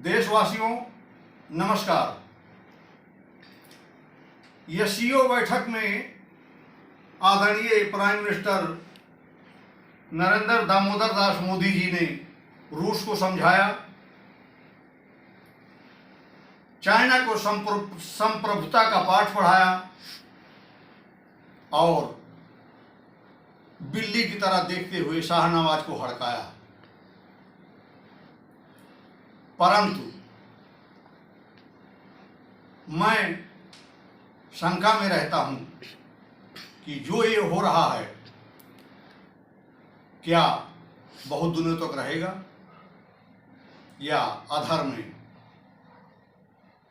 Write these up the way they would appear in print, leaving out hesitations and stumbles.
देशवासियों नमस्कार। एससीओ बैठक में आदरणीय प्राइम मिनिस्टर नरेंद्र दामोदर दास मोदी जी ने रूस को समझाया, चाइना को संप्रभुता का पाठ पढ़ाया और बिल्ली की तरह देखते हुए शाहनवाज को हड़काया। परंतु मैं शंका में रहता हूं कि जो ये हो रहा है क्या बहुत दिनों तक रहेगा या अधर में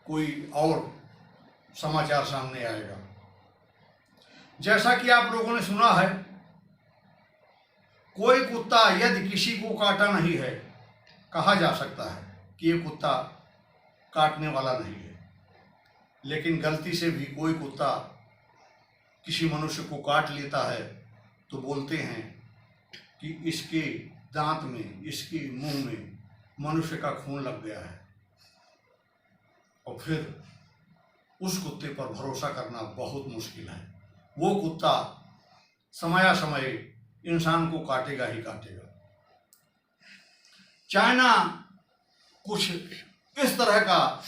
कोई और समाचार सामने आएगा। जैसा कि आप लोगों ने सुना है, कोई कुत्ता यदि किसी को काटा नहीं है, कहा जा सकता है कि ये कुत्ता काटने वाला नहीं है, लेकिन गलती से भी कोई कुत्ता किसी मनुष्य को काट लेता है तो बोलते हैं कि इसके दांत में, इसके मुंह में मनुष्य का खून लग गया है, और फिर उस कुत्ते पर भरोसा करना बहुत मुश्किल है। वो कुत्ता समय इंसान को काटेगा ही काटेगा। चाइना कुछ इस तरह का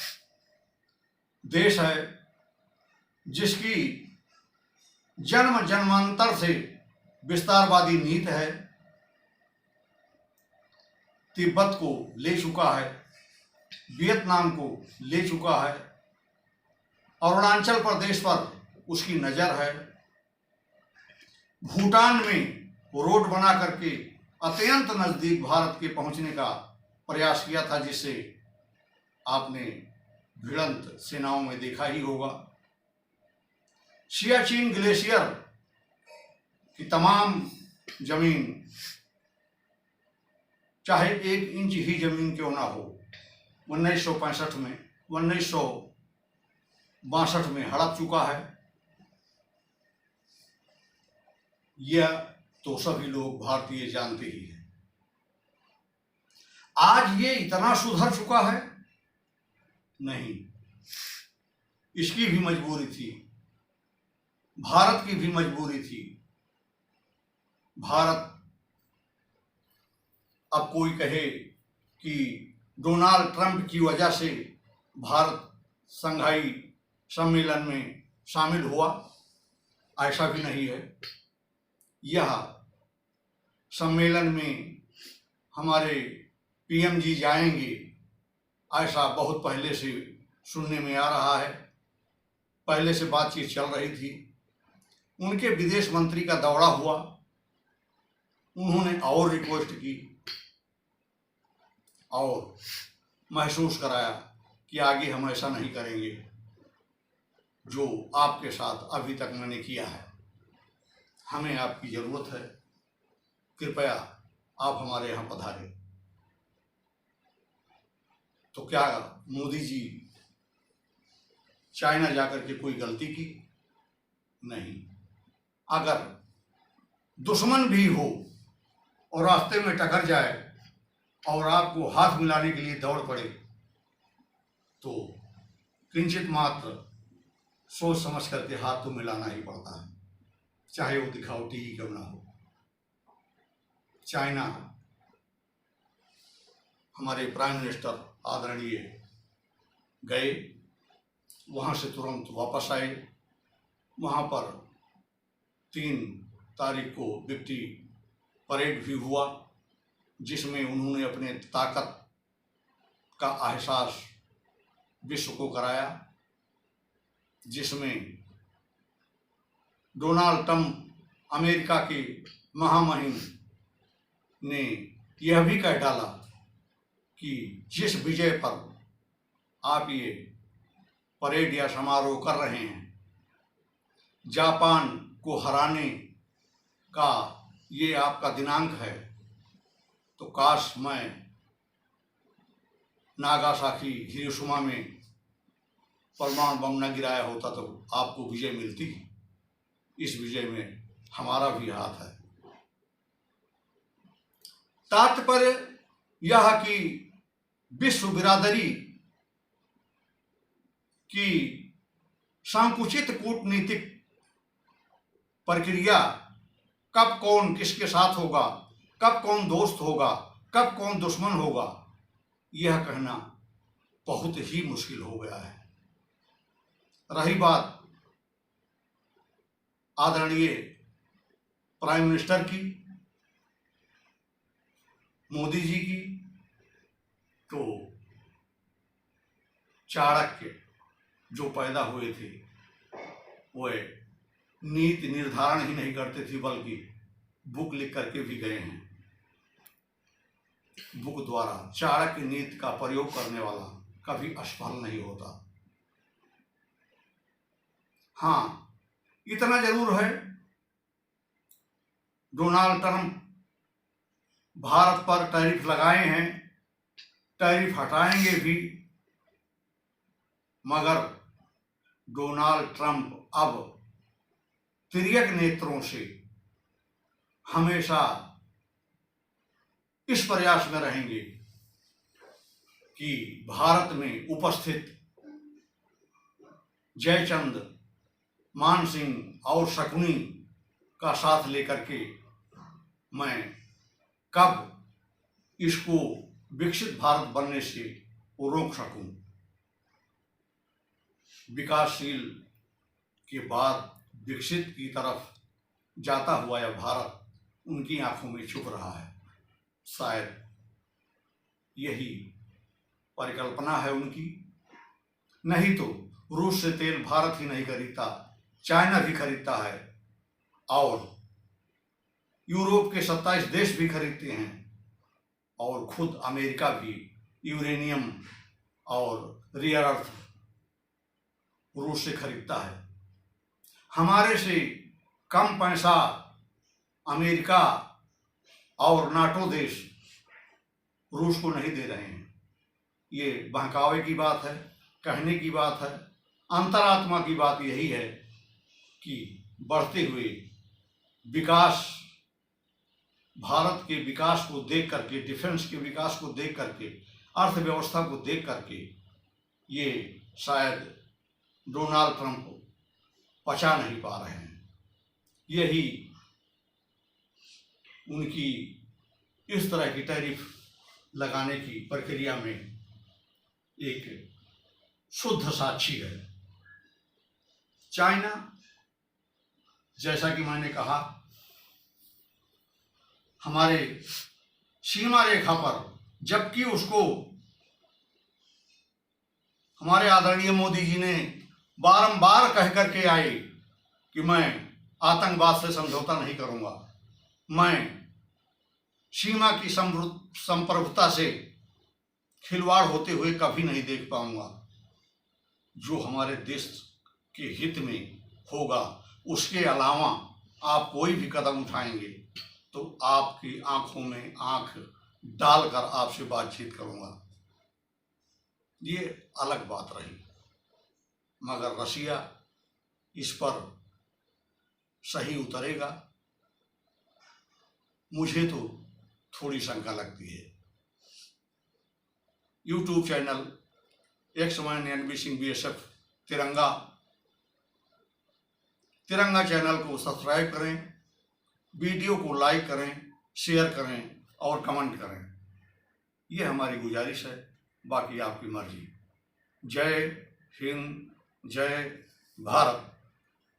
देश है जिसकी जन्म जन्मांतर से विस्तारवादी नीति है। तिब्बत को ले चुका है, वियतनाम को ले चुका है, अरुणाचल प्रदेश पर उसकी नज़र है। भूटान में रोड बना करके अत्यंत नज़दीक भारत के पहुंचने का प्रयास किया था, जिससे आपने भिड़ंत सेनाओं में देखा ही होगा। सियाचिन ग्लेशियर की तमाम जमीन, चाहे 1 इंच ही जमीन क्यों ना हो, 1965 में 1962 में हड़प चुका है। यह तो सभी लोग भारतीय जानते ही हैं। आज ये इतना सुधर चुका है? नहीं, इसकी भी मजबूरी थी, भारत की भी मजबूरी थी। भारत, अब कोई कहे कि डोनाल्ड ट्रंप की वजह से भारत शंघाई सम्मेलन में शामिल हुआ, ऐसा भी नहीं है। यह सम्मेलन में हमारे पीएम जी जाएंगे, ऐसा बहुत पहले से सुनने में आ रहा है। पहले से बातचीत चल रही थी। उनके विदेश मंत्री का दौरा हुआ, उन्होंने और रिक्वेस्ट की और महसूस कराया कि आगे हम ऐसा नहीं करेंगे जो आपके साथ अभी तक मैंने किया है। हमें आपकी ज़रूरत है, कृपया आप हमारे यहाँ पधारें। तो क्या मोदी जी चाइना जाकर के कोई गलती की? नहीं। अगर दुश्मन भी हो और रास्ते में टकर जाए और आपको हाथ मिलाने के लिए दौड़ पड़े, तो किंचित मात्र सोच समझ करके हाथ तो मिलाना ही पड़ता है, चाहे वो दिखावटी ही क्यों ना हो। चाइना, हमारे प्राइम मिनिस्टर आदरणीय गए, वहाँ से तुरंत वापस आए। वहाँ पर 3 तारीख को विक्ट्री परेड भी हुआ, जिसमें उन्होंने अपने ताकत का एहसास विश्व को कराया, जिसमें डोनाल्ड ट्रंप अमेरिका के महामहिम ने यह भी कह डाला कि जिस विजय पर आप ये परेड या समारोह कर रहे हैं, जापान को हराने का ये आपका दिनांक है, तो काश मैं नागासाकी हिरोशिमा में परमाणु बम न गिराया होता तो आपको विजय मिलती। इस विजय में हमारा भी हाथ है। तात्पर्य यह कि विश्व बिरादरी की संकुचित कूटनीतिक प्रक्रिया, कब कौन किसके साथ होगा, कब कौन दोस्त होगा, कब कौन दुश्मन होगा, यह कहना बहुत ही मुश्किल हो गया है। रही बात आदरणीय प्राइम मिनिस्टर की, मोदी जी की, तो चाणक्य जो पैदा हुए थे वे नीति निर्धारण ही नहीं करते थे, बल्कि बुक लिख करके भी गए हैं। बुक द्वारा चाणक्य नीति का प्रयोग करने वाला कभी असफल नहीं होता। हाँ, इतना जरूर है, डोनाल्ड ट्रंप भारत पर टैरिफ लगाए हैं, टैरिफ हटाएंगे भी, मगर डोनाल्ड ट्रंप अब तिर्यक नेत्रों से हमेशा इस प्रयास में रहेंगे कि भारत में उपस्थित जयचंद, मान सिंह और शकुनी का साथ लेकर के मैं कब इसको विकसित भारत बनने से रोक सकूं। विकासशील के बाद विकसित की तरफ जाता हुआ यह भारत उनकी आंखों में छुप रहा है। शायद यही परिकल्पना है उनकी, नहीं तो रूस से तेल भारत ही नहीं खरीदता, चाइना भी खरीदता है और यूरोप के 27 देश भी खरीदते हैं और खुद अमेरिका भी यूरेनियम और रेयर अर्थ रूस से खरीदता है। हमारे से कम पैसा अमेरिका और नाटो देश रूस को नहीं दे रहे हैं। ये बहकावे की बात है, कहने की बात है। अंतरात्मा की बात यही है कि बढ़ते हुए विकास, भारत के विकास को देख करके, डिफेंस के विकास को देख करके, अर्थव्यवस्था को देख करके ये शायद डोनाल्ड ट्रंप पचा नहीं पा रहे हैं। यही उनकी इस तरह की टैरिफ लगाने की प्रक्रिया में एक शुद्ध साक्षी है। चाइना, जैसा कि मैंने कहा, हमारे सीमा रेखा पर, जबकि उसको हमारे आदरणीय मोदी जी ने बारंबार कह करके आए कि मैं आतंकवाद से समझौता नहीं करूंगा, मैं सीमा की संप्रभुता से खिलवाड़ होते हुए कभी नहीं देख पाऊंगा। जो हमारे देश के हित में होगा, उसके अलावा आप कोई भी कदम उठाएंगे तो आपकी आंखों में आंख डालकर आपसे बातचीत करूंगा। ये अलग बात रही, मगर रशिया इस पर सही उतरेगा, मुझे तो थोड़ी शंका लगती है। YouTube channel XYNB Singh BSF तिरंगा चैनल को सब्सक्राइब करें, वीडियो को लाइक करें, शेयर करें और कमेंट करें। ये हमारी गुजारिश है, बाकी आपकी मर्जी। जय हिंद, जय भारत।